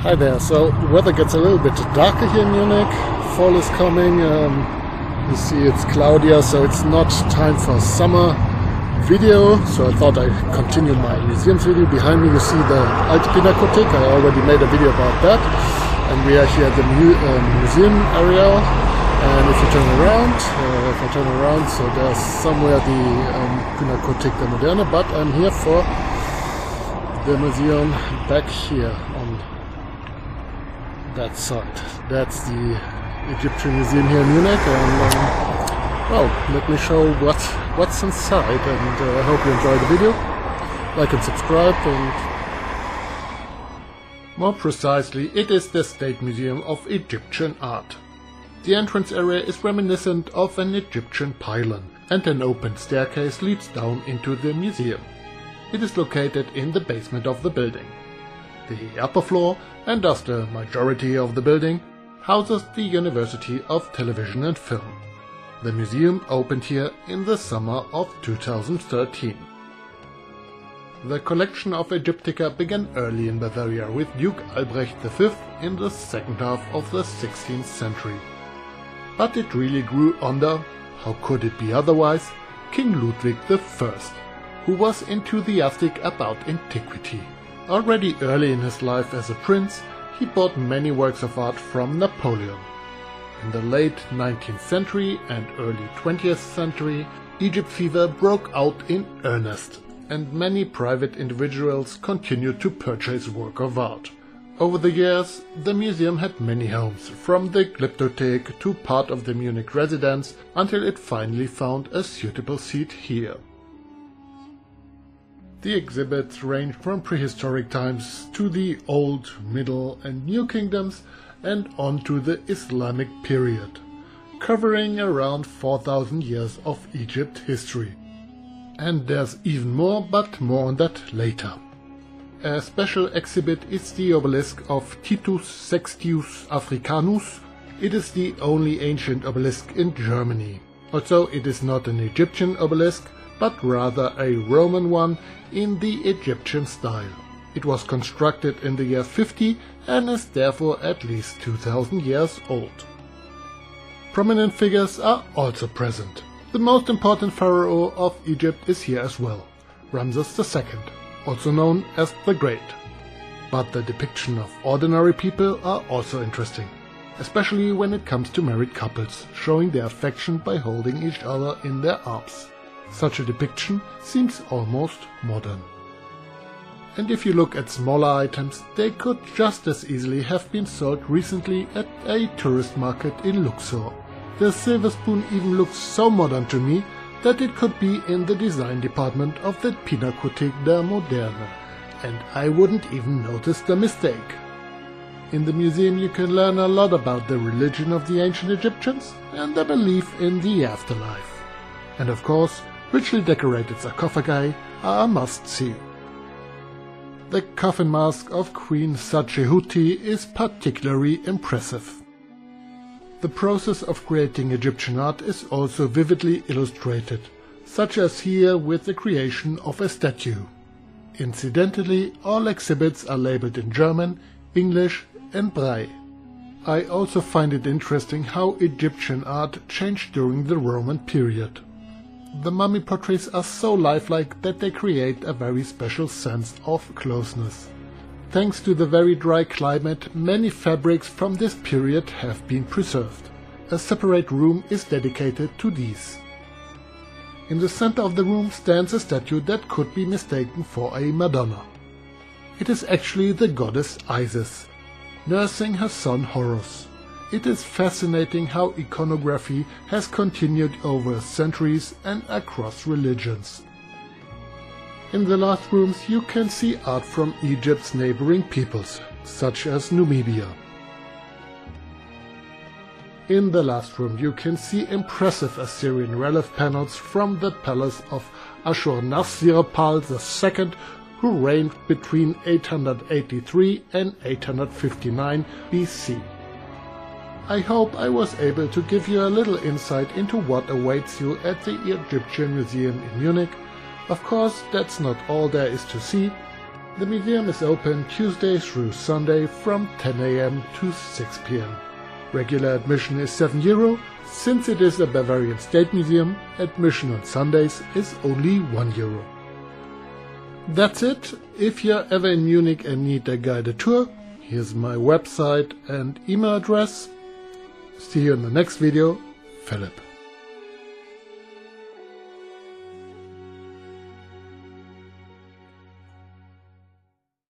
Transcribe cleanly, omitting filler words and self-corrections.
Hi there, so the weather gets a little bit darker here in Munich. Fall is coming, you see it's cloudier, so it's not time for summer video. So I thought I'd continue my museums video. Behind me you see the Alte Pinakothek. I already made a video about that. And we are here at the museum area. And if you turn around, so there's somewhere the Pinakothek der Moderne, but I'm here for the museum back here on that side. That's the Egyptian Museum here in Munich, and well, let me show what's inside, and I hope you enjoy the video. Like and subscribe, and more precisely, it is the State Museum of Egyptian Art. The entrance area is reminiscent of an Egyptian pylon, and an open staircase leads down into the museum. It is located in the basement of the building. The upper floor, and thus the majority of the building, houses the University of Television and Film. The museum opened here in the summer of 2013. The collection of Egyptica began early in Bavaria with Duke Albrecht V in the second half of the 16th century. But it really grew under, how could it be otherwise, King Ludwig I, who was enthusiastic about antiquity. Already early in his life as a prince, he bought many works of art from Napoleon. In the late 19th century and early 20th century, Egypt fever broke out in earnest, and many private individuals continued to purchase work of art. Over the years, the museum had many homes, from the Glyptothek to part of the Munich residence, until it finally found a suitable seat here. The exhibits range from prehistoric times to the Old, Middle and New Kingdoms and on to the Islamic period, covering around 4,000 years of Egypt history. And there's even more, but more on that later. A special exhibit is the obelisk of Titus Sextius Africanus. It is the only ancient obelisk in Germany. Also, it is not an Egyptian obelisk, but rather a Roman one in the Egyptian style. It was constructed in the year 50 and is therefore at least 2000 years old. Prominent figures are also present. The most important pharaoh of Egypt is here as well, Ramses II, also known as the Great. But the depiction of ordinary people are also interesting, especially when it comes to married couples, showing their affection by holding each other in their arms. Such a depiction seems almost modern. And if you look at smaller items, they could just as easily have been sold recently at a tourist market in Luxor. The silver spoon even looks so modern to me that it could be in the design department of the Pinakothek der Moderne, and I wouldn't even notice the mistake. In the museum you can learn a lot about the religion of the ancient Egyptians and their belief in the afterlife. And of course, richly decorated sarcophagi are a must-see. The coffin mask of Queen Sachehuti is particularly impressive. The process of creating Egyptian art is also vividly illustrated, such as here with the creation of a statue. Incidentally, all exhibits are labeled in German, English and Braille. I also find it interesting how Egyptian art changed during the Roman period. The mummy portraits are so lifelike that they create a very special sense of closeness. Thanks to the very dry climate, many fabrics from this period have been preserved. A separate room is dedicated to these. In the center of the room stands a statue that could be mistaken for a Madonna. It is actually the goddess Isis, nursing her son Horus. It is fascinating how iconography has continued over centuries and across religions. In the last rooms you can see art from Egypt's neighboring peoples, such as Nubia. In the last room you can see impressive Assyrian relief panels from the palace of Ashurnasirpal II, who reigned between 883 and 859 BC. I hope I was able to give you a little insight into what awaits you at the Egyptian Museum in Munich. Of course, that's not all there is to see. The museum is open Tuesday through Sunday from 10 AM to 6 PM. Regular admission is €7. Since it is a Bavarian State Museum, admission on Sundays is only €1. That's it. If you're ever in Munich and need a guided tour, here's my website and email address. See you in the next video. Philip.